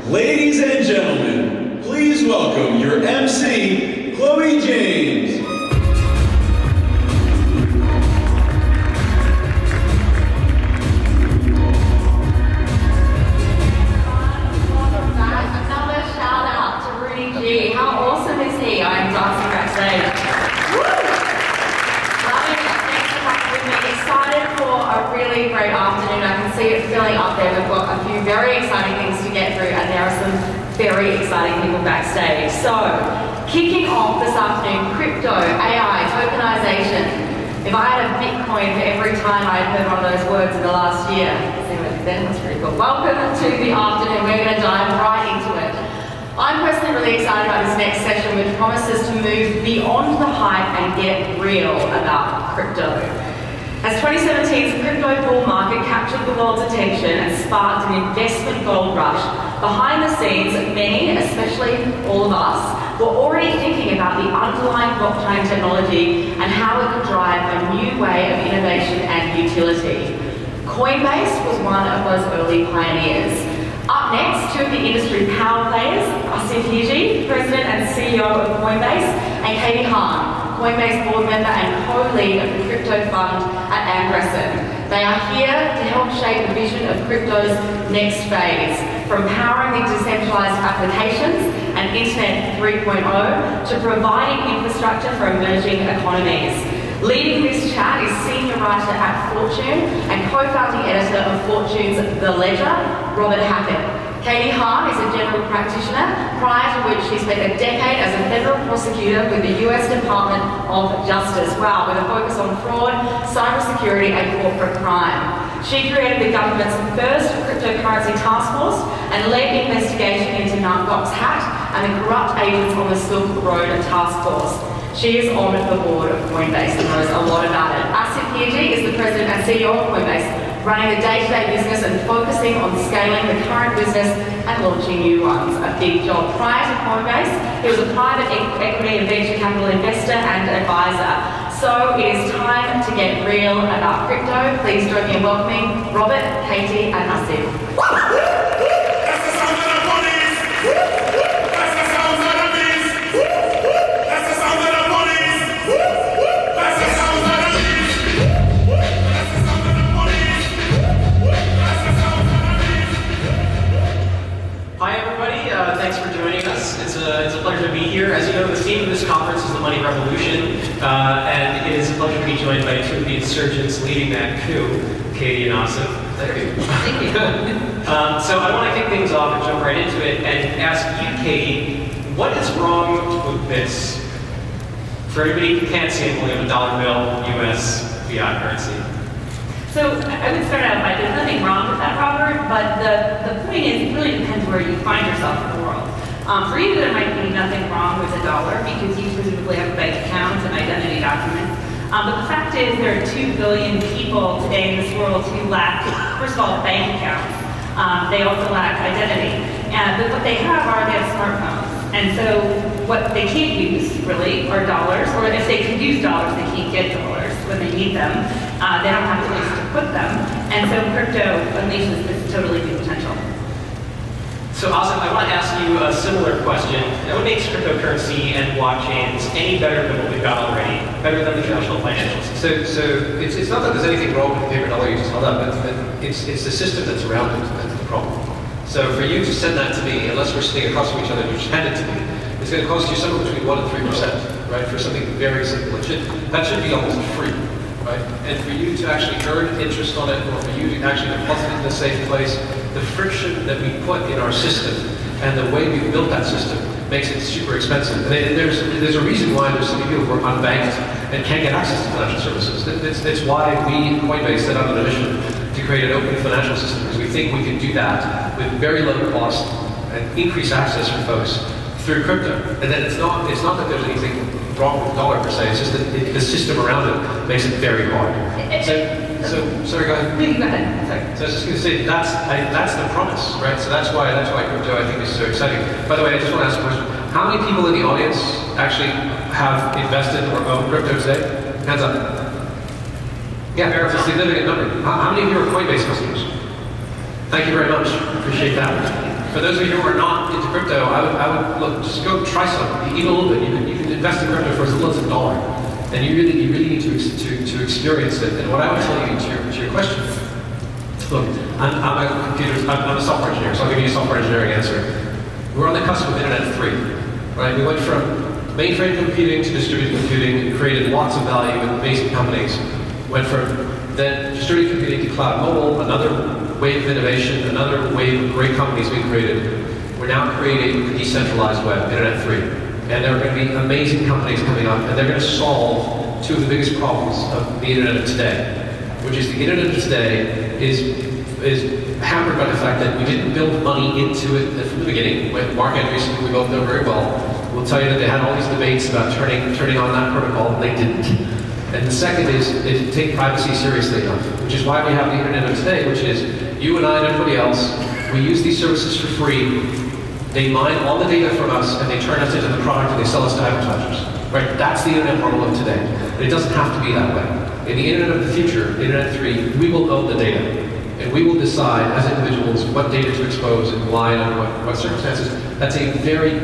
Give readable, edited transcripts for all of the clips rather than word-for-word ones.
Ladies and gentlemen, please welcome your MC, Chloe James. Another shout out to Rudy G. How awesome is he? I'm dancing backstage. Woo! Loving it. Thanks for having with me. Excited for a really great afternoon. I can see it filling up there. We've got a few very exciting things to get through, and there are some very exciting people backstage. So, kicking off this afternoon, crypto, AI, tokenization. If I had a Bitcoin for every time I had heard one of those words in the last year, then that's pretty cool. Welcome to the afternoon. We're going to dive right into it. I'm personally really excited about this next session, which promises to move beyond the hype and get real about crypto. As 2017's crypto bull market captured the world's attention and sparked an investment gold rush, behind the scenes, many, especially all of us, were already thinking about the underlying blockchain technology and how it could drive a new way of innovation and utility. Coinbase was one of those early pioneers. Up next, two of the industry power players, Asif Hiji, President and CEO of Coinbase, and Katie Hahn, Coinbase board member and co-lead of the crypto fund at Ampersand. They are here to help shape the vision of crypto's next phase, from powering the decentralized applications and Internet 3.0 to providing infrastructure for emerging economies. Leading this chat is senior writer at Fortune and co-founding editor of Fortune's The Ledger, Robert Hackett. Katie Hahn is a general practitioner, prior to which she spent a decade as a federal prosecutor with the US Department of Justice. Wow, with a focus on fraud, cybersecurity, and corporate crime. She created the government's first cryptocurrency task force and led the investigation into Mt. Gox hack and the corrupt agents on the Silk Road task force. She is on the board of Coinbase and knows a lot about it. Asif Hiji is the president and CEO of Coinbase, running the day-to-day business and focusing on scaling the current business and launching new ones. A big job. Prior to Coinbase, he was a private equity and venture capital investor and advisor. So it is time to get real about crypto. Please join me in welcoming Robert, Katie, and Asif. Thanks for joining us. It's a pleasure to be here. As you know, the theme of this conference is the money revolution, and it is a pleasure to be joined by two of the insurgents leading that coup, Katie and Asif. Thank you. Thank you. So I want to kick things off and jump right into it and ask you, Katie, what is wrong with this? For anybody who can't see it, we have a dollar bill, US fiat currency. So I would start out by there's nothing wrong with that, Robert, but the point is it really depends where you find yourself in the world. For you, there might be nothing wrong with a dollar because you presumably have a bank account and identity documents. But the fact is there are 2 billion people today in this world who lack, first of all, bank accounts. They also lack identity. But what they have smartphones. And so what they can't use, really, are dollars, or if they can use dollars, they can't get dollars when they need them. They don't have a place to put them. And so crypto unleashes this totally new potential. So Asif, I want to ask you a similar question. What makes cryptocurrency and blockchains any better than what we've got already? Better than the traditional financial system? So it's not that there's anything wrong with the paper dollar you just held up, but it's the system that's around it that's the problem. So for you to send that to me, unless we're sitting across from each other and you just hand it to me, it's going to cost you somewhere between 1% and 3%, right? For something very simple. That should be almost free, right? And for you to actually earn interest on it, or for you to actually deposit it in a safe place, the friction that we put in our system and the way we've built that system makes it super expensive. And there's a reason why there's so many people who are unbanked and can't get access to financial services. That's why we, Coinbase, set out on a mission to create an open financial system, because we think we can do that with very low cost and increase access for folks through crypto. And then it's not that there's anything wrong with the dollar per se, it's just that the system around it makes it very hard. So sorry, go ahead. Go ahead. Sorry. So I was just going to say, that's the promise, right? So that's why crypto, I think, is so exciting. By the way, I just want to ask a question. How many people in the audience actually have invested or own crypto today? Hands up. Yeah, it's a significant number. How many of you are Coinbase customers? Thank you very much. Appreciate that. For those of you who are not into crypto, I would look, just go try some, even a little bit. You can invest in crypto for as little as $1, and you really need to experience it. And what I would tell you to your question, look, I'm a software engineer, so I'll give you a software engineering answer. We're on the cusp of Internet 3, right? We went from mainframe computing to distributed computing, created lots of value with amazing companies. Went from then distributed computing to cloud mobile, another wave of innovation, another wave of great companies being created. We're now creating a decentralized web, Internet 3. And there are going to be amazing companies coming up, and they're going to solve two of the biggest problems of the Internet of today, which is the Internet of today is hampered by the fact that we didn't build money into it from the beginning. Mark Andreessen, who we both know very well, will tell you that they had all these debates about turning on that protocol, and they didn't. And the second is take privacy seriously enough, which is why we have the Internet of today, which is you and I and everybody else, we use these services for free. They mine all the data from us, and they turn us into the product, and they sell us to advertisers. Right? That's the Internet model of today. But it doesn't have to be that way. In the Internet of the future, Internet 3, we will own the data. And we will decide as individuals what data to expose and why and under what circumstances. That's a very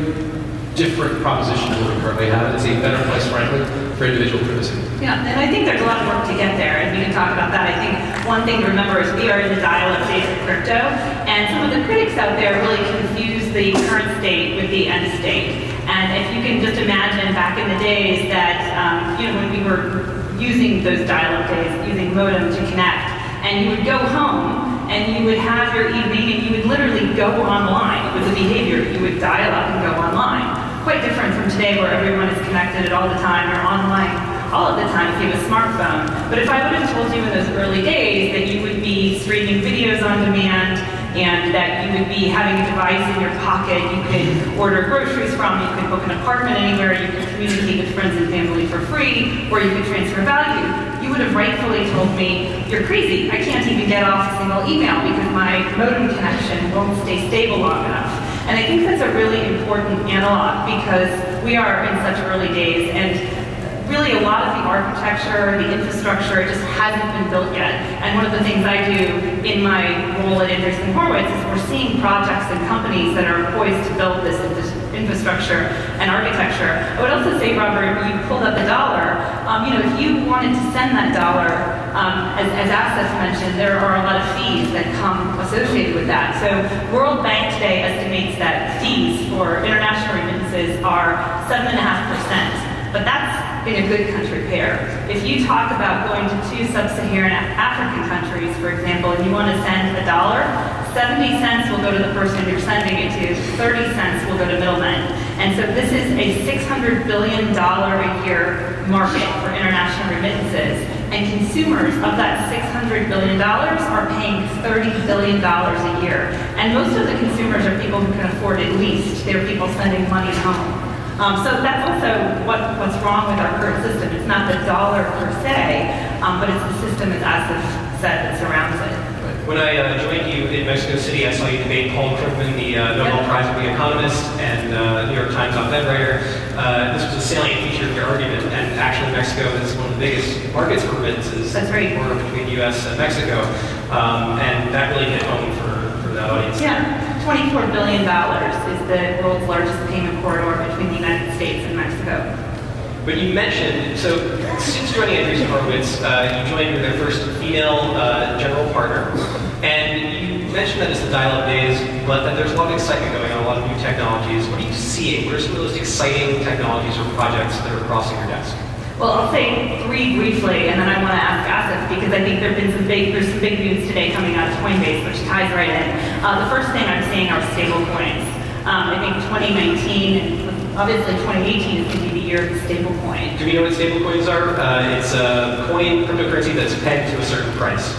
different proposition than we currently have. It's a better place, frankly, for individual privacy. Yeah, and I think there's a lot of work to get there, and we can talk about that. I think one thing to remember is we are in the dial-up days of crypto, and some of the critics out there really confuse the current state with the end state. And if you can just imagine back in the days that, when we were using those dial-up days, using modem to connect, and you would go home, and you would have your evening, and you would literally go online. It was a behavior. You would dial up and go online. Quite different from today where everyone is connected at all the time or online all of the time if you have a smartphone. But if I would have told you in those early days that you would be streaming videos on demand and that you would be having a device in your pocket you could order groceries from, you could book an apartment anywhere, you could communicate with friends and family for free, or you could transfer value, you would have rightfully told me, you're crazy, I can't even get off a single email because my modem connection won't stay stable long enough. And I think that's a really important analog because we are in such early days, and really a lot of the architecture, the infrastructure, just hasn't been built yet. And one of the things I do in my role at Andreessen Horowitz is we're seeing projects and companies that are poised to build this infrastructure and architecture. I would also say, Robert, you pulled up the dollar. If you wanted to send that dollar, as Asif mentioned, there are a lot of fees that come associated with that. So World Bank today estimates that fees for international remittances are 7.5%. But that's in a good country pair. If you talk about going to 2 sub-Saharan African countries, for example, and you want to send $1, 70 cents will go to the person you're sending it to, 30 cents will go to middlemen. And so this is a $600 billion a year market for international remittances. And consumers of that $600 billion are paying $30 billion a year. And most of the consumers are people who can afford at least. They're people sending money home. So that's also what's wrong with our current system. It's not the dollar per se, but it's the system, as Asif said, that surrounds it. When I joined you in Mexico City, I saw you debate Paul Krugman, the Nobel Prize-winning economist and New York Times op-ed writer. This was a salient feature of your argument, and actually Mexico is one of the biggest markets for remittances. That's right. Between the U.S. and Mexico, and that really hit home for the audience. Yeah. $24 billion is the world's largest payment corridor between the United States and Mexico. But you mentioned, so since joining Andreessen Horowitz, you joined with their first female general partner, and you mentioned that it's the dial-up days, but that there's a lot of excitement going on, a lot of new technologies. What are you seeing? What are some of those exciting technologies or projects that are crossing your desk? Well, I'll say 3 briefly, and then I want to ask Asif, because I think there's some big news today coming out of Coinbase, which ties right in. The first thing I'm seeing are stable coins. I think 2019, and obviously 2018 is going to be the year of the stable coin. Do we know what stable coins are? It's a coin, cryptocurrency that's pegged to a certain price.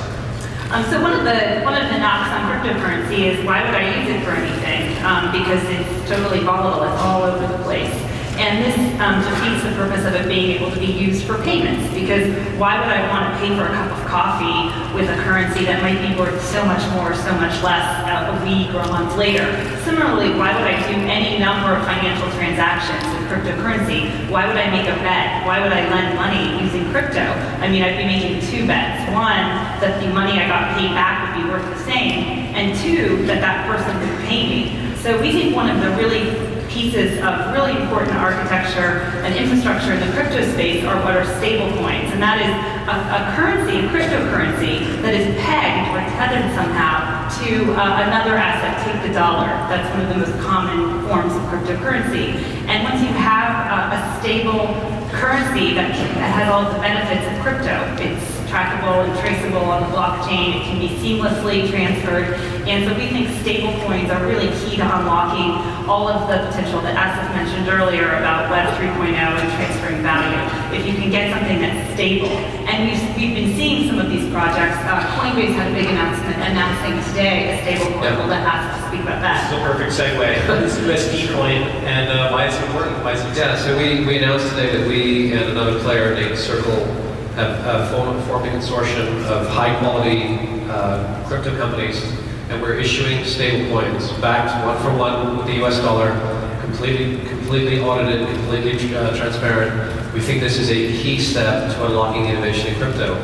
So one of the knocks on cryptocurrency is why would I use it for anything? Because it's totally volatile, it's all over the place. And this defeats the purpose of it being able to be used for payments, because why would I want to pay for a cup of coffee with a currency that might be worth so much more, so much less a week or a month later? Similarly, why would I do any number of financial transactions with cryptocurrency? Why would I make a bet? Why would I lend money using crypto? I mean, I'd be making 2 bets. 1, that the money I got paid back would be worth the same, and 2, that person would pay me. So we think one of the really pieces of really important architecture and infrastructure in the crypto space are what are stable coins. And that is a currency, a cryptocurrency, that is pegged or tethered somehow to another asset, take the dollar. That's one of the most common forms of cryptocurrency. And once you have a stable currency that has all the benefits of crypto, it's trackable and traceable on the blockchain, it can be seamlessly transferred, and so we think stable coins are really key to unlocking all of the potential that Asif mentioned earlier about Web 3.0 and transferring value. If you can get something that's stable, and we've been seeing some of these projects. Coinbase had a big announcement announcing today a stable coin. We'll let Asif speak about that. This is a perfect segue. This USD coin and why it's important. Why it's important. So we announced today that we and another player named Circle have formed a consortium of high-quality crypto companies, and we're issuing stable coins backed one for one with the US dollar, completely audited, completely transparent. We think this is a key step to unlocking innovation in crypto.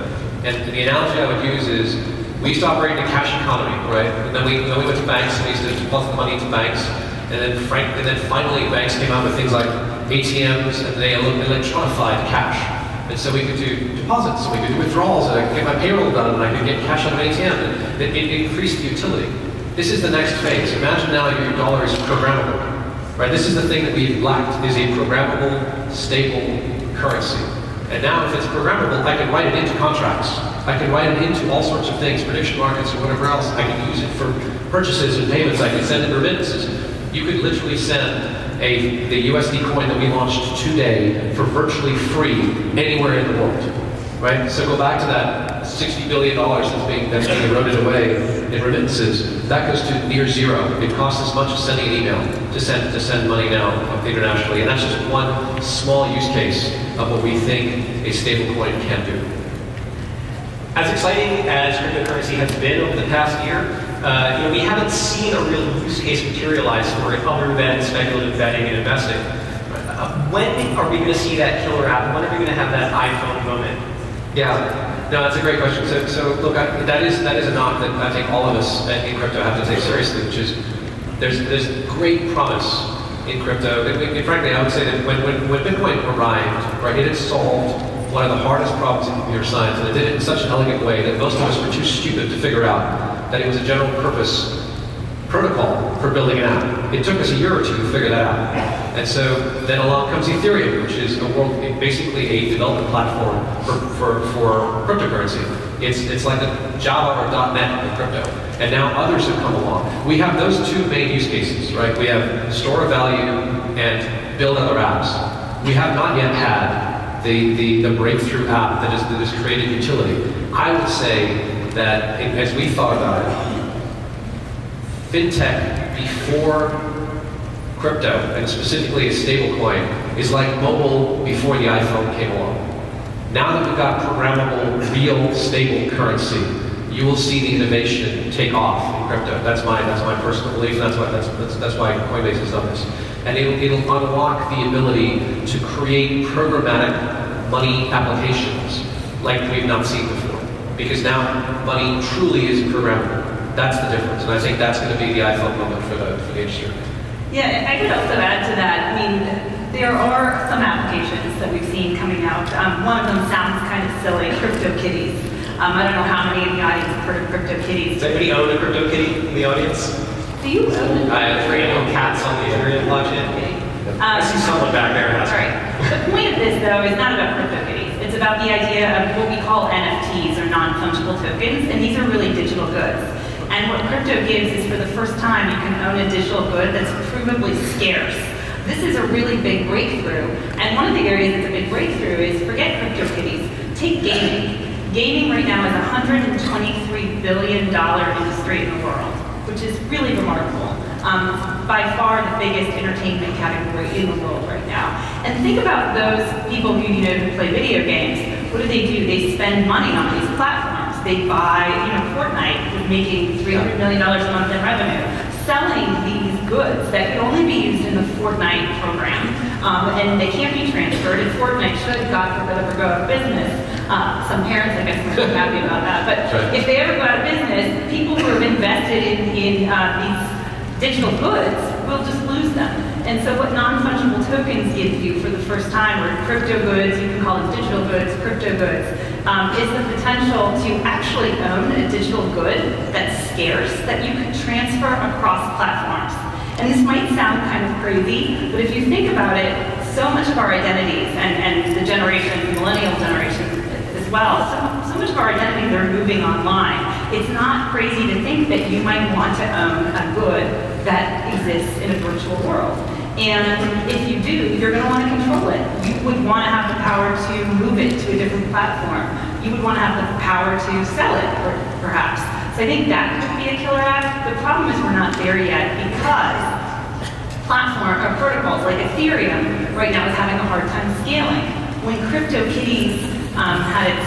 And the analogy I would use is, we used to operate in a cash economy, right? And then we went to banks, and we used to deposit the money into banks, and then finally banks came out with things like ATMs, and they electronified cash. And so we could do deposits, and we could do withdrawals, and I could get my payroll done, and I could get cash out of an ATM, and it increased the utility. This is the next phase. Imagine now your dollar is programmable, right? This is the thing that we've lacked, is a programmable, stable currency. And now if it's programmable, I can write it into contracts. I can write it into all sorts of things, prediction markets or whatever else. I can use it for purchases and payments. I can send it remittances. You could literally send the USD coin that we launched today for virtually free anywhere in the world, right? So go back to that $60 billion that's being eroded away in remittances. That goes to near zero. It costs as much as sending an email to send money now internationally, and that's just one small use case of what we think a stable coin can do. As exciting as cryptocurrency has been over the past year, we haven't seen a real use case materialize for it other than speculative betting and investing. When are we going to see that killer app? When are we going to have that iPhone moment? Yeah, no, that's a great question. So look, that is a knock that I think all of us in crypto have to take seriously, which is there's great promise in crypto. And frankly, I would say that when Bitcoin arrived, right, it had solved one of the hardest problems in computer science, and it did it in such an elegant way that most of us were too stupid to figure out that it was a general purpose protocol for building an app. It took us a year or two to figure that out. And so then along comes Ethereum, which is basically a development platform for cryptocurrency. It's like the Java or .NET of crypto. And now others have come along. We have those two main use cases, right? We have store of value and build other apps. We have not yet had the breakthrough app that has created utility. I would say that as we thought about it, fintech before crypto, and specifically a stable coin, is like mobile before the iPhone came along. Now that we've got programmable, real, stable currency, you will see the innovation take off in crypto. That's my personal belief, and that's why Coinbase has done this. And it'll unlock the ability to create programmatic money applications like we've not seen before. Because now money truly is programmable. That's the difference, and I think that's going to be the iPhone moment for the industry. Yeah, I could also add to that. I mean, there are some applications that we've seen coming out. One of them sounds kind of silly, CryptoKitties. I don't know how many of the audience have heard of CryptoKitties. Does anybody own a CryptoKitty in the audience? Do you own it? I have random cats on the Ethereum blockchain. I see someone back there. All right. The point of this, though, is not about CryptoKitties. It's about the idea of what we call NFTs, or non-fungible tokens, and these are really digital goods. And what crypto gives is, for the first time, you can own a digital good that's provably scarce. This is a really big breakthrough. And one of the areas that's a big breakthrough is, forget CryptoKitties, take gaming. Gaming right now is a $123 billion industry in the world, which is really remarkable. By far the biggest entertainment category in the world right now. And think about those people who play video games. What do? They spend money on these platforms. They buy, Fortnite was making $300 million a month in revenue, selling these goods that can only be used in the Fortnite program, and they can't be transferred. And Fortnite should, God forbid, ever go out of business. Some parents, I guess, might be happy about that. But if they ever go out of business, people who have invested in these digital goods, we'll just lose them. And so what non-fungible tokens give you for the first time, or crypto goods, you can call them digital goods, crypto goods, is the potential to actually own a digital good that's scarce, that you can transfer across platforms. And this might sound kind of crazy, but if you think about it, so much of our identities, and the millennial generation as well, so much of our identities are moving online. It's not crazy to think that you might want to own a good that exists in a virtual world. And if you do, you're going to want to control it. You would want to have the power to move it to a different platform. You would want to have the power to sell it, perhaps. So I think that could be a killer app. The problem is we're not there yet because protocols like Ethereum right now is having a hard time scaling. When CryptoKitties had its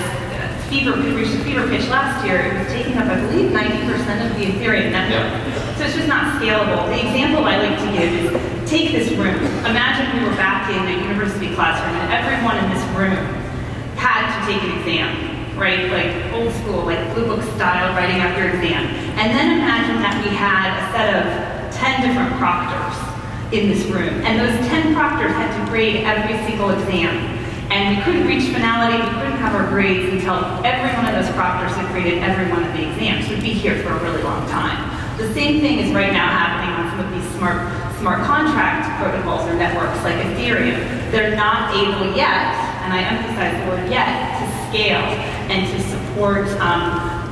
reached a fever pitch last year, it was taking up, I believe, 90% of the Ethereum network. So it's just not scalable. The example I like to give is, take this room. Imagine we were back in a university classroom and everyone in this room had to take an exam, right? Like old school, like blue book style, writing out your exam. And then imagine that we had a set of 10 different proctors in this room. And those 10 proctors had to grade every single exam. And we couldn't reach finality, we couldn't have our grades until every one of those proctors had graded every one of the exams. We'd be here for a really long time. The same thing is right now happening on some of these smart contract protocols or networks like Ethereum. They're not able yet, and I emphasize the word yet, to scale and to support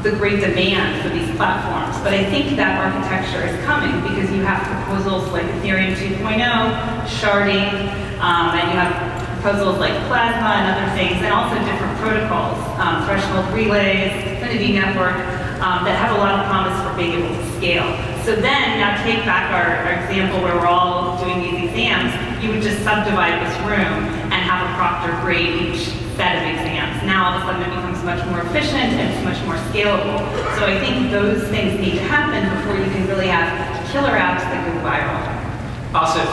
the great demand for these platforms. But I think that architecture is coming because you have proposals like Ethereum 2.0, sharding, and you have proposals like Plasma and other things, and also different protocols, threshold relays, Affinity Network, that have a lot of promise for being able to scale. So then, now take back our example where we're all doing these exams, you would just subdivide this room and have a proctor grade each set of exams. Now all of a sudden it becomes much more efficient and it's much more scalable. So I think those things need to happen before you can really have killer apps that go viral. Asif,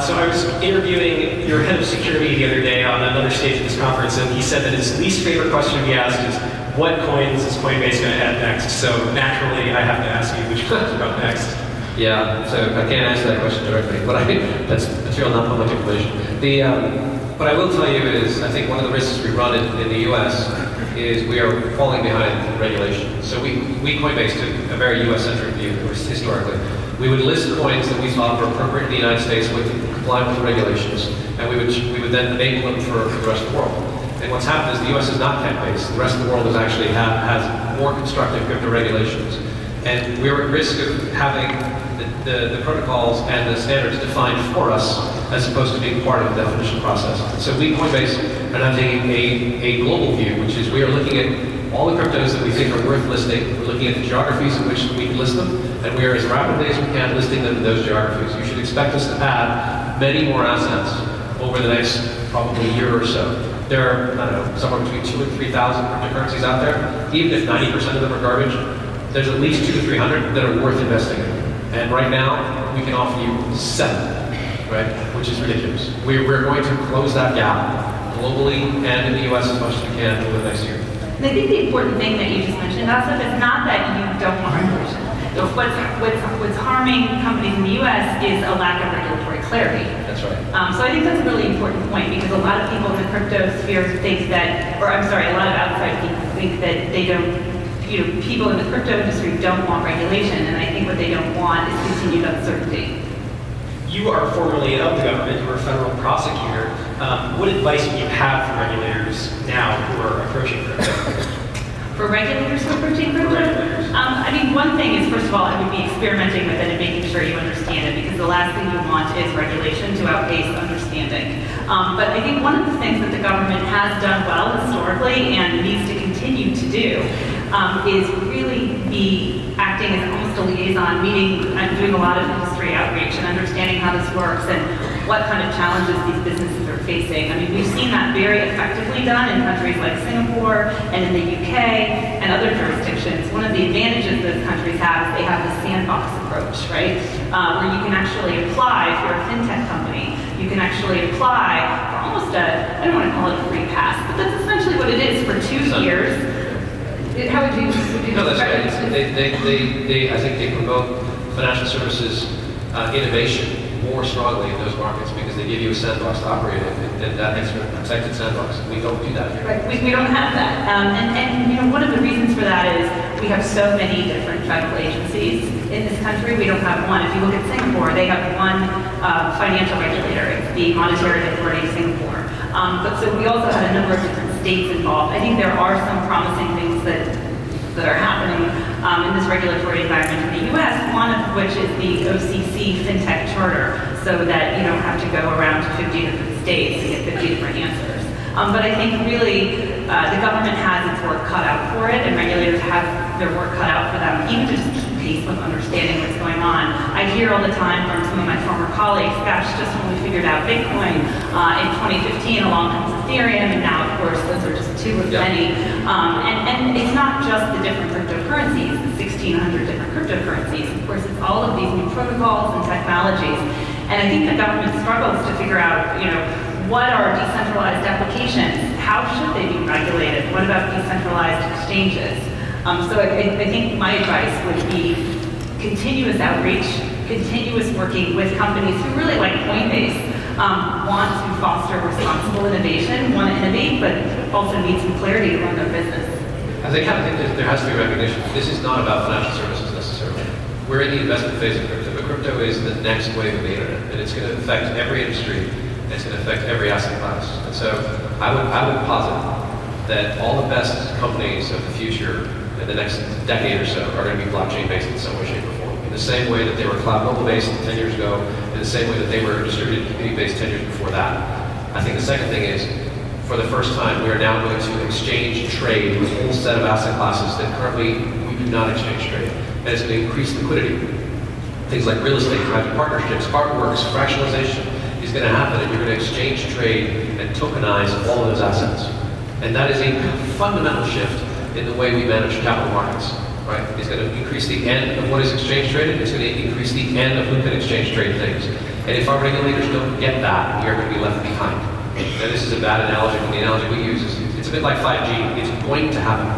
so I was interviewing your head of security the other day on another stage of this conference, and he said that his least favorite question to be asked is, what coins is Coinbase going to add next? So naturally, I have to ask you which coins are going next. Yeah, so I can't answer that question directly, but that's material non-public information. What I will tell you is, I think one of the risks we run in the US is we are falling behind in regulation. So we Coinbase took a very US-centric view, historically. We would list coins that we thought were appropriate in the United States with complying with the regulations, and we would then enable them for the rest of the world. And what's happened is the US is not tech-based. The rest of the world has more constructive crypto regulations. And we're at risk of having the protocols and the standards defined for us as opposed to being part of the definition process. So we, Coinbase, are now taking a global view, which is we are looking at all the cryptos that we think are worth listing. We're looking at the geographies in which we can list them, and we are as rapidly as we can listing them in those geographies. You should expect us to add many more assets over the next probably year or so. There are, I don't know, somewhere between 2,000 and 3,000 cryptocurrencies out there. Even if 90% of them are garbage, there's at least 200 to 300 that are worth investing in. And right now, we can offer you 7, right? Which is ridiculous. We're going to close that gap globally and in the US as much as we can over the next year. And I think the important thing that you just mentioned, Asif, is not that you don't want regulation. What's harming companies in the US is a lack of regulatory clarity. That's right. So I think that's a really important point because a lot of people in the crypto sphere think that, a lot of outside people think that they don't, people in the crypto industry don't want regulation, and I think what they don't want is continued uncertainty. You are formerly of the government, you were a federal prosecutor. What advice would you have for regulators now who are approaching crypto? For regulators who are approaching crypto? I mean, one thing is, first of all, I would be experimenting with it and making sure you understand it, because the last thing you want is regulation to outpace understanding. But I think one of the things that the government has done well historically and needs to continue to do is really be acting as almost a liaison, meeting and doing a lot of industry outreach and understanding how this works and what kind of challenges these businesses are facing. I mean, we've seen that very effectively done in countries like Singapore and in the UK and other jurisdictions. One of the advantages those countries have is they have the sandbox approach, right? Where you can actually apply if you're a fintech company. You can actually apply for almost I don't want to call it a free pass, but that's essentially what it is for 2 years. How would you No, that's describe right. it? I think they promote financial services innovation more strongly in those markets because they give you a sandbox to operate in, and that makes it a protected sandbox. We don't do that here. Right, we don't have that. And you know, one of the reasons for that is we have so many different federal agencies in this country. We don't have one. If you look at Singapore, they have one financial regulator. It's the Monetary Authority of Singapore. But so we also have a number of different states involved. I think there are some promising things that are happening in this regulatory environment in the U.S., one of which is the OCC FinTech Charter, so that you don't have to go around to 50 different states and get 50 different answers. But I think really the government has its work cut out for it, and regulators have their work cut out for them, even to just keep pace with understanding what's going on. I hear all the time from some of my former colleagues, gosh, just when we figured out Bitcoin in 2015, along comes Ethereum, and now, of course, those are just two of many. And it's not just the different cryptocurrencies, the 1,600 different cryptocurrencies. Of course, it's all of these new protocols and technologies. And I think the government struggles to figure out, you know, what are decentralized applications? How should they be regulated? What about decentralized exchanges? So I think my advice would be continuous outreach, continuous working with companies who really, like Coinbase, want to foster responsible innovation, want to innovate, but also need some clarity to run their business. I think that there has to be recognition. This is not about financial services necessarily. We're in the investment phase of crypto, but crypto is the next wave of the internet, and it's going to affect every industry, and it's going to affect every asset class. And so I would posit that all the best companies of the future in the next decade or so are going to be blockchain-based in some way, shape, or form. In the same way that they were cloud mobile-based 10 years ago, in the same way that they were distributed computing-based 10 years before that. I think the second thing is, for the first time, we are now going to exchange trade with a whole set of asset classes that currently we do not exchange trade. And it's going to increase liquidity. Things like real estate, private partnerships, artworks, fractionalization is going to happen, and you're going to exchange trade and tokenize all of those assets. And that is a fundamental shift in the way we manage capital markets, right? It's going to increase the end of what is exchange traded. It's going to increase the end of who can exchange trade things. And if our regulators don't get that, we are going to be left behind. Now, this is a bad analogy, but the analogy we use is it's a bit like 5G. It's going to happen.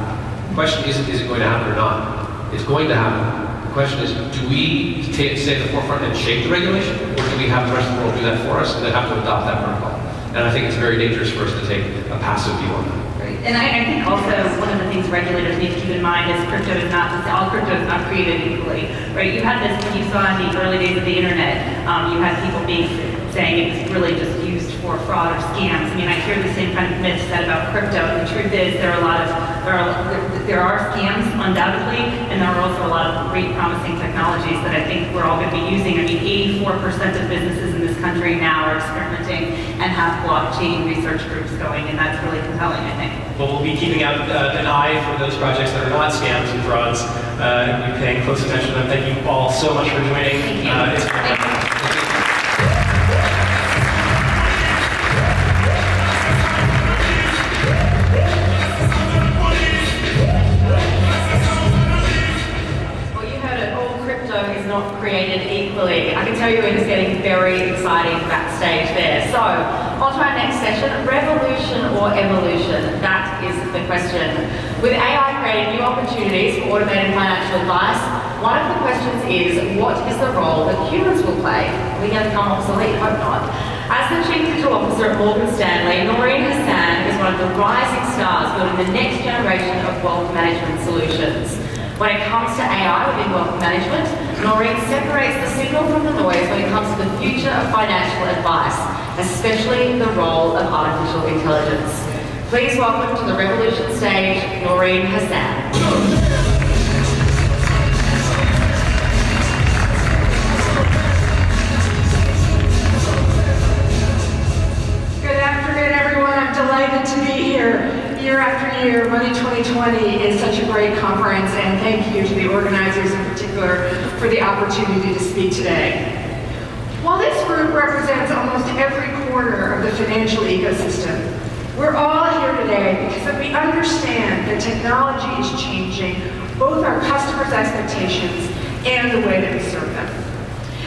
The question isn't, is it going to happen or not? It's going to happen. The question is, do we stay at the forefront and shape the regulation, or do we have the rest of the world do that for us and then have to adopt that protocol? And I think it's very dangerous for us to take a passive view on that. And I think also one of the things regulators need to keep in mind is all crypto is not created equally, right? You had this when you saw in the early days of the internet, you had people saying it was really just used for fraud or scams. I mean, I hear the same kind of myths said about crypto, and the truth is there are scams undoubtedly, and there are also a lot of great promising technologies that I think we're all going to be using. I mean, 84% of businesses in this country now are experimenting and have blockchain research groups going, and that's really compelling, I think. Well, we'll be keeping out an eye for those projects that are not scams and frauds, and we'll be paying close attention to them. Thank you all so much for joining. Thank you. It's been fun. Well, you heard it, all crypto is not created equally. I can tell you it is getting very exciting backstage there. So, on to our next session, revolution or evolution? That is the question. With AI creating new opportunities for automated financial advice, one of the questions is, what is the role that humans will play? Are we going to become obsolete? Hope not. As the Chief Digital Officer at Morgan Stanley, Noreen Hassan is one of the rising stars building the next generation of wealth management solutions. When it comes to AI within wealth management, Noreen separates the signal from the noise when it comes to the future of financial advice, especially the role of artificial intelligence. Please welcome to the Revolution stage, Noreen Hassan. Good afternoon, everyone. I'm delighted to be here. Year after year, Money 2020 is such a great conference, and thank you to the organizers in particular for the opportunity to speak today. While this group represents almost every corner of the financial ecosystem, we're all here today because we understand that technology is changing both our customers' expectations and the way that we serve them.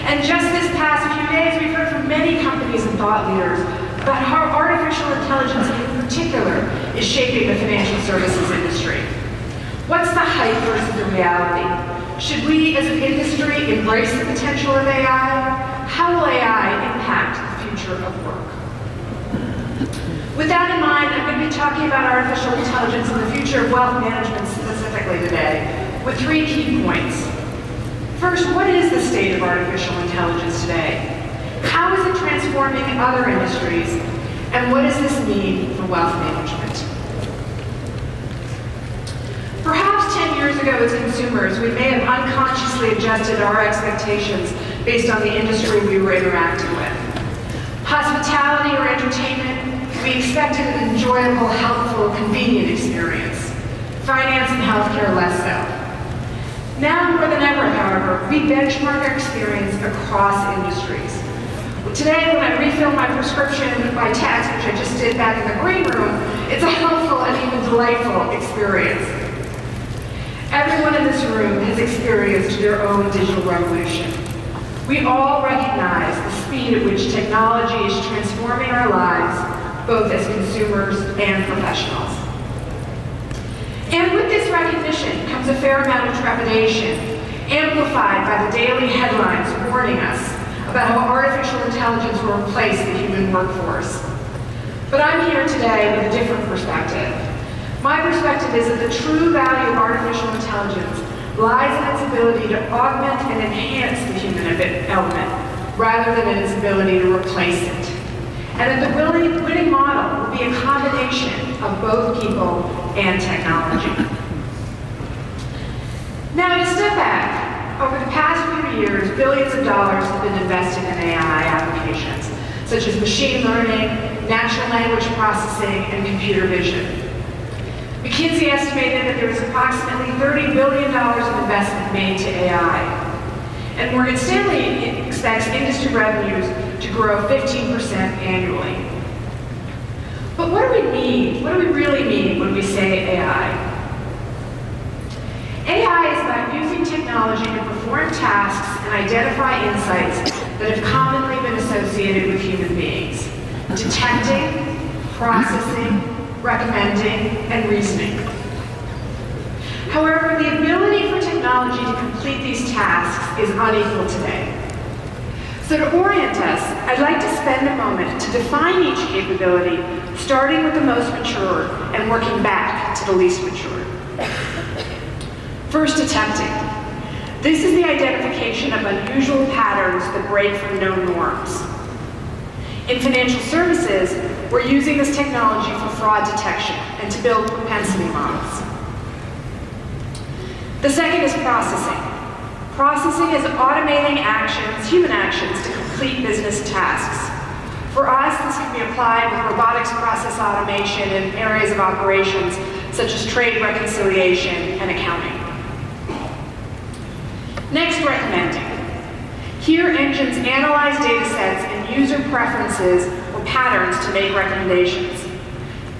And just this past few days, we've heard from many companies and thought leaders about how artificial intelligence in particular is shaping the financial services industry. What's the hype versus the reality? Should we as an industry embrace the potential of AI, future of work. With that in mind, I'm going to be talking about artificial intelligence and the future of wealth management specifically today, with 3 key points. First, what is the state of artificial intelligence today? How is it transforming other industries? And what does this mean for wealth management? Perhaps 10 years ago as consumers, we may have unconsciously adjusted our expectations based on the industry we were interacting with. Hospitality or entertainment, we expected an enjoyable, helpful, convenient experience. Finance and healthcare, less so. Now more than ever, however, we benchmark our experience across industries. Today, when I refill my prescription by text, which I just did back in the green room, it's a helpful and even delightful experience. Everyone in this room has experienced their own digital revolution. We all recognize the speed at which technology is transforming our lives, both as consumers and professionals. And with this recognition comes a fair amount of trepidation, amplified by the daily headlines warning us about how artificial intelligence will replace the human workforce. But I'm here today with a different perspective. My perspective is that the true value of artificial intelligence lies in its ability to augment and enhance the human element, rather than in its ability to replace it. And that the winning model will be a combination of both people and technology. Now, to step back, over the past few years, billions of dollars have been invested in AI applications, such as machine learning, natural language processing, and computer vision. McKinsey estimated that there was approximately $30 billion of investment made to AI. And Morgan Stanley expects industry revenues to grow 15% annually. But what do we mean? What do we really mean when we say AI? AI is about using technology to perform tasks and identify insights that have commonly been associated with human beings. Detecting, processing, recommending, and reasoning. However, the ability for technology to complete these tasks is unequal today. So to orient us, I'd like to spend a moment to define each capability, starting with the most mature and working back to the least mature. First, detecting. This is the identification of unusual patterns that break from known norms. In financial services, we're using this technology for fraud detection and to build propensity models. The second is processing. Processing is automating actions, human actions, to complete business tasks. For us, this can be applied with robotics process automation in areas of operations such as trade reconciliation and accounting. Next, recommending. Here, engines analyze data sets and user preferences or patterns to make recommendations.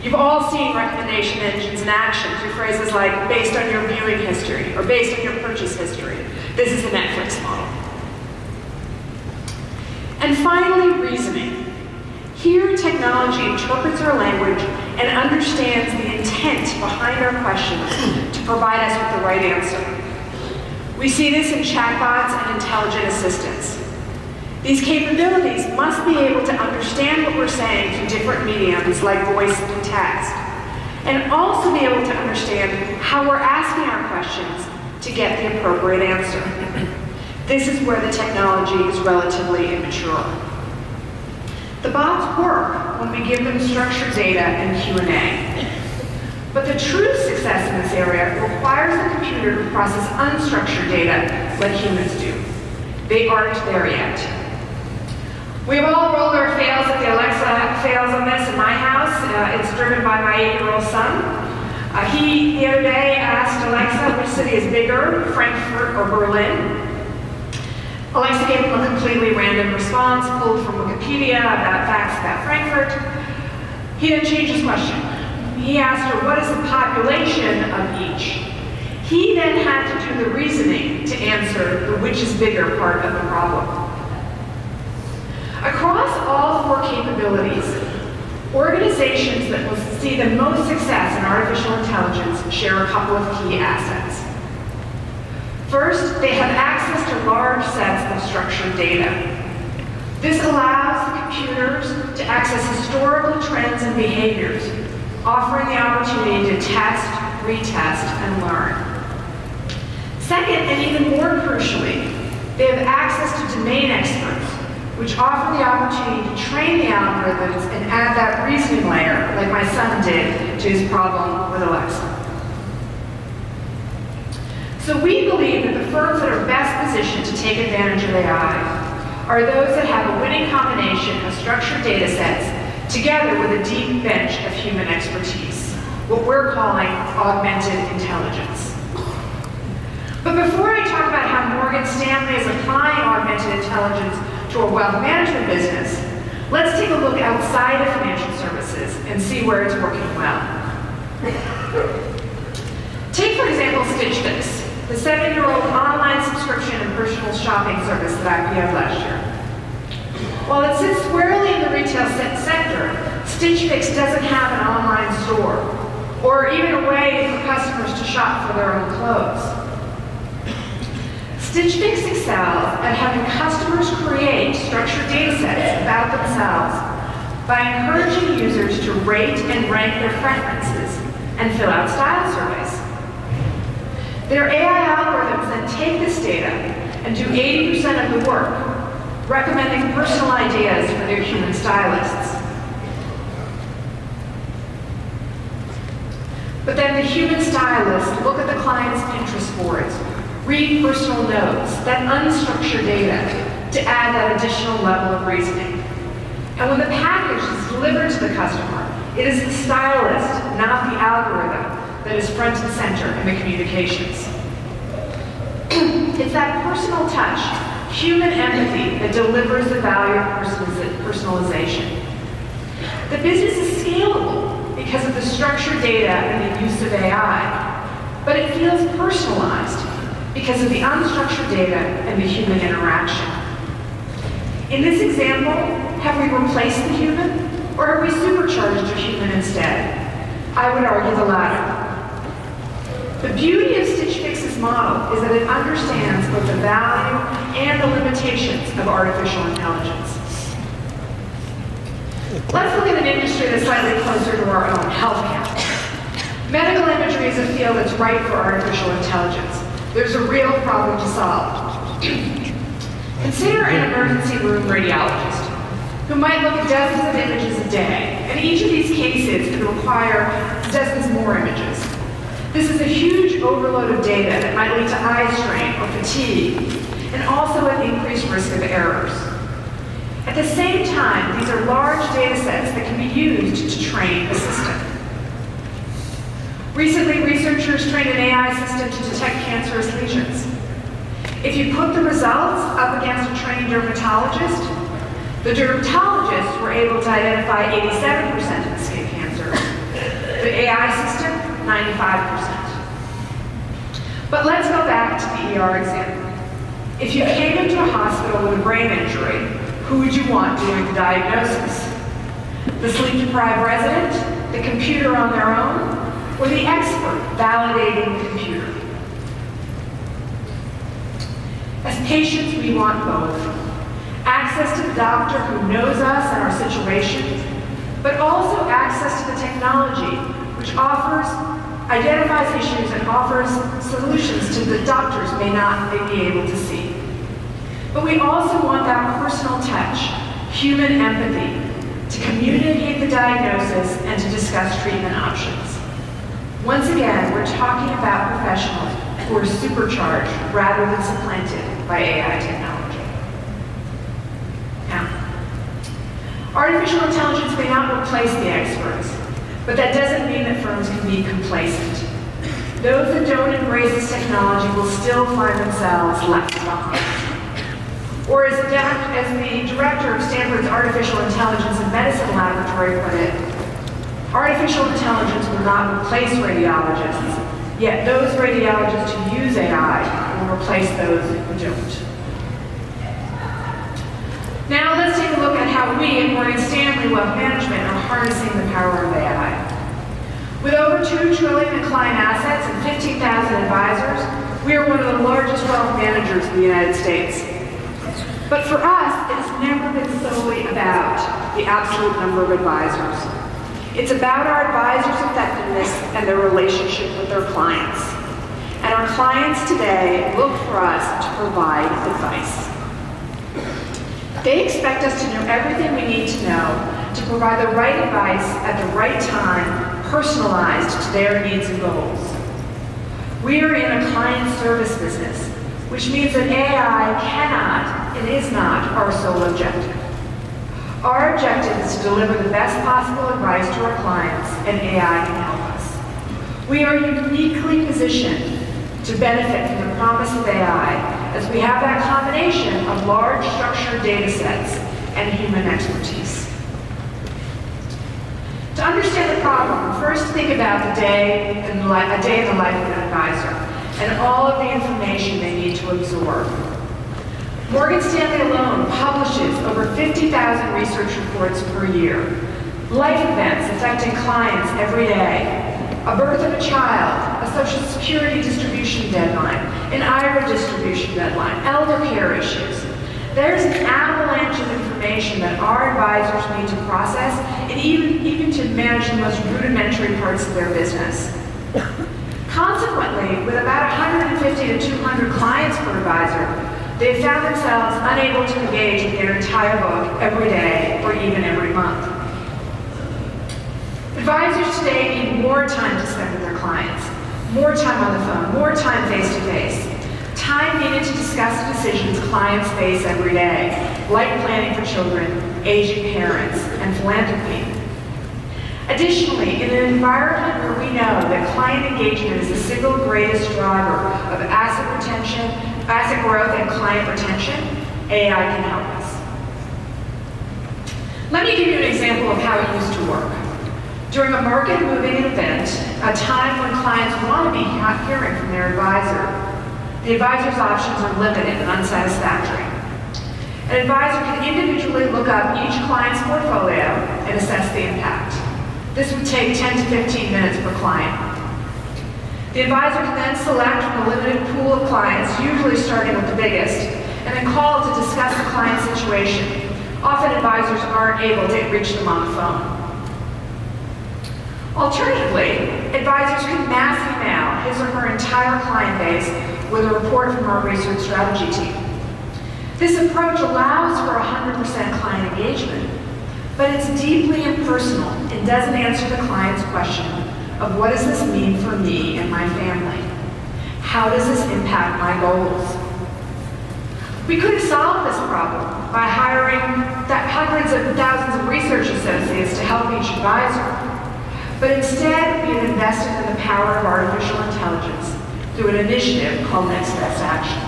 You've all seen recommendation engines in action through phrases like based on your viewing history or based on your purchase history. This is the Netflix model. And finally, reasoning. Here, technology interprets our language and understands the intent behind our questions to provide us with the right answer. We see this in chatbots and intelligent assistants. These capabilities must be able to understand what we're saying through different mediums like voice and text, and also be able to understand how we're asking our questions to get the appropriate answer. This is where the technology is relatively immature. The bots work when we give them structured data and Q&A. But the true success in this area requires the computer to process unstructured data like humans do. They aren't there yet. We've all rolled our fails at the Alexa fails on this in my house. It's driven by my 8-year-old son. He, the other day, asked Alexa which city is bigger, Frankfurt or Berlin. Alexa gave him a completely random response pulled from Wikipedia about facts about Frankfurt. He then changed his question. He asked her, what is the population of each? He then had to do the reasoning to answer the which is bigger part of the problem. Across all 4 capabilities, organizations that will see the most success in artificial intelligence share a couple of key assets. First, they have access to large sets of structured data. This allows the computers to access historical trends and behaviors, offering the opportunity to test, retest, and learn. Second, and even more crucially, they have access to domain experts, which offer the opportunity to train the algorithms and add that reasoning layer, like my son did to his problem with Alexa. So we believe that the firms that are best positioned to take advantage of AI are those that have a winning combination of structured data sets together with a deep bench of human expertise, what we're calling augmented intelligence. But before I talk about how Morgan Stanley is applying augmented intelligence to a wealth management business, let's take a look outside of financial services and see where it's working well. Take, for example, Stitch Fix, the 7-year-old online subscription and personal shopping service that IPO'd last year. While it sits squarely in the retail sector, Stitch Fix doesn't have an online store, or even a way for customers to shop for their own clothes. Stitch Fix excels at having customers create structured data sets about themselves by encouraging users to rate and rank their preferences and fill out style surveys. Their AI algorithms then take this data and do 80% of the work, recommending personal ideas for their human stylists. But then the human stylists look at the client's Pinterest boards, read personal notes, that unstructured data, to add that additional level of reasoning. And when the package is delivered to the customer, it is the stylist, not the algorithm, that is front and center in the communications. It's that personal touch, human empathy, that delivers the value of personalization. The business is scalable because of the structured data and the use of AI, but it feels personalized because of the unstructured data and the human interaction. In this example, have we replaced the human, or have we supercharged a human instead? I would argue the latter. The beauty of Stitch Fix's model is that it understands both the value and the limitations of artificial intelligence. Let's look at an industry that's slightly closer to our own, healthcare. Medical imagery is a field that's ripe for artificial intelligence. There's a real problem to solve. Consider an emergency room radiologist who might look at dozens of images a day, and each of these cases could require dozens more images. This is a huge overload of data that might lead to eye strain or fatigue, and also an increased risk of errors. At the same time, these are large data sets that can be used to train a system. Recently, researchers trained an AI system to detect cancerous lesions. If you put the results up against a trained dermatologist, the dermatologists were able to identify 87% of the skin cancer. The AI system, 95%. But let's go back to the ER example. If you came into a hospital with a brain injury, who would you want doing the diagnosis? The sleep-deprived resident, the computer on their own, or the expert validating the computer? As patients, we want both. Access to the doctor who knows us and our situation, but also access to the technology which identifies issues and offers solutions to the doctors may not be able to see. But we also want that personal touch, human empathy, to communicate the diagnosis and to discuss treatment options. Once again, we're talking about professionals who are supercharged rather than supplanted by AI technology. Now, artificial intelligence may not replace the experts, but that doesn't mean that firms can be complacent. Those that don't embrace this technology will still find themselves left behind. Or as the director of Stanford's Artificial Intelligence and Medicine Laboratory put it, artificial intelligence will not replace radiologists, yet those radiologists who use AI will replace those who don't. Now let's take a look at how we at Morgan Stanley Wealth Management are harnessing the power of AI. With over $2 trillion in client assets and 15,000 advisors, we are one of the largest wealth managers in the United States. But for us, it has never been solely about the absolute number of advisors. It's about our advisors' effectiveness and their relationship with their clients. And our clients today look for us to provide advice. They expect us to know everything we need to know to provide the right advice at the right time, personalized to their needs and goals. We are in a client service business, which means that AI cannot and is not our sole objective. Our objective is to deliver the best possible advice to our clients, and AI can help us. We are uniquely positioned to benefit from the promise of AI, as we have that combination of large structured data sets and human expertise. To understand the problem, first think about a day in the life of an advisor and all of the information they need to absorb. Morgan Stanley alone publishes over 50,000 research reports per year. Life events affecting clients every day. A birth of a child, a Social Security distribution deadline, an IRA distribution deadline, elder care issues. There's an avalanche of information that our advisors need to process and even to manage the most rudimentary parts of their business. Consequently, with about 150 to 200 clients per advisor, they have found themselves unable to engage with their entire book every day or even every month. Advisors today need more time to spend with their clients, more time on the phone, more time face-to-face, time needed to discuss the decisions clients face every day, like planning for children, aging parents, and philanthropy. Additionally, in an environment where we know that client engagement is the single greatest driver of asset growth and client retention, AI can help us. Let me give you an example of how it used to work. During a market-moving event, a time when clients want to be hearing from their advisor, the advisor's options are limited and unsatisfactory. An advisor can individually look up each client's portfolio and assess the impact. This would take 10 to 15 minutes per client. The advisor can then select from a limited pool of clients, usually starting with the biggest, and then call to discuss the client's situation. Often advisors aren't able to reach them on the phone. Alternatively, advisors can mass email his or her entire client base with a report from our research strategy team. This approach allows for 100% client engagement, but it's deeply impersonal and doesn't answer the client's question of what does this mean for me and my family? How does this impact my goals? We could have solved this problem by hiring hundreds of thousands of research associates to help each advisor. But instead, we have invested in the power of artificial intelligence through an initiative called Next Best Action.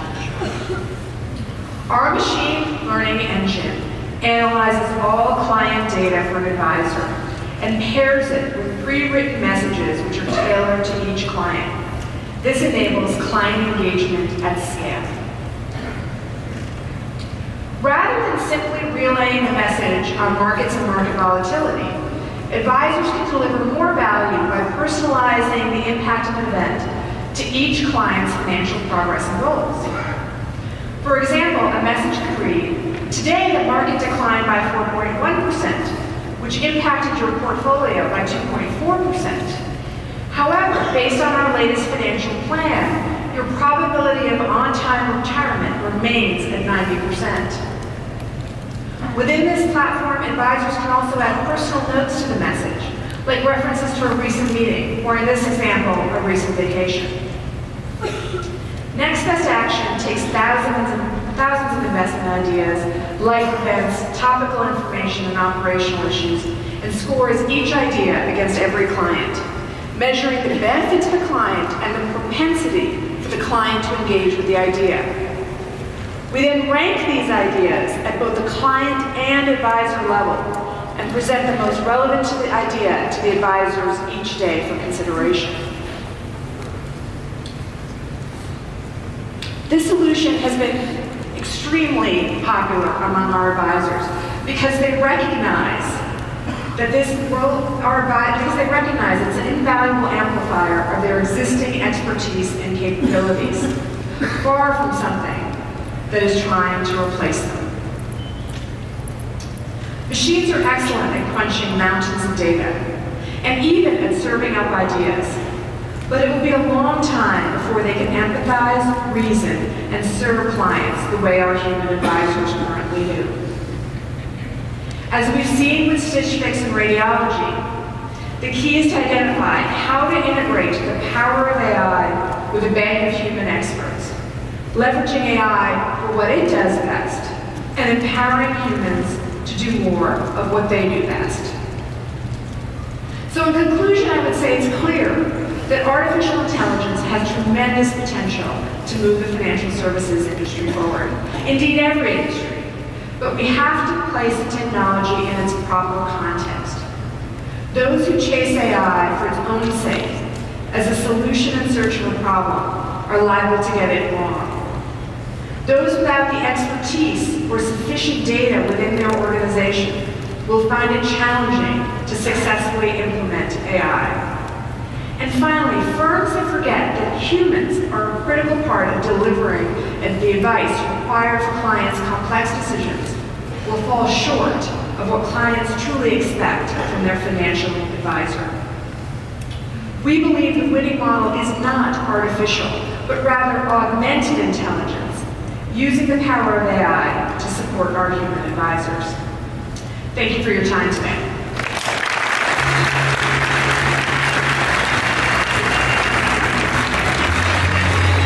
Our machine learning engine analyzes all client data for an advisor and pairs it with pre-written messages which are tailored to each client. This enables client engagement at scale. Rather than simply relaying a message on markets and market volatility, advisors can deliver more value by personalizing the impact of an event to each client's financial progress and goals. For example, a message could read, "Today the market declined by 4.1%, which impacted your portfolio by 2.4%. However, based on our latest financial plan, your probability of on-time retirement remains at 90%. Within this platform, advisors can also add personal notes to the message, like references to a recent meeting, or in this example, a recent vacation. Next Best Action takes thousands of investment ideas, life events, topical information, and operational issues, and scores each idea against every client, measuring the benefit to the client and the propensity for the client to engage with the idea. We then rank these ideas at both the client and advisor level and present the most relevant to the idea to the advisors each day for consideration. This solution has been extremely popular among our advisors because they recognize that it's an invaluable amplifier of their existing expertise and capabilities, far from something that is trying to replace them. Machines are excellent at crunching mountains of data, and even at serving up ideas. But it will be a long time before they can empathize, reason, and serve clients the way our human advisors currently do. As we've seen with Stitch Fix and radiology, the key is to identify how to integrate the power of AI with a bank of human experts, leveraging AI for what it does best, and empowering humans to do more of what they do best. So in conclusion, I would say it's clear that artificial intelligence has tremendous potential to move the financial services industry forward. Indeed, every industry. But we have to place the technology in its proper context. Those who chase AI for its own sake, as a solution in search of a problem, are liable to get it wrong. Those without the expertise or sufficient data within their organization will find it challenging to successfully implement AI. And finally, firms that forget that humans are a critical part of delivering the advice required for clients' complex decisions will fall short of what clients truly expect from their financial advisor. We believe the winning model is not artificial, but rather augmented intelligence, using the power of AI to support our human advisors. Thank you for your time today.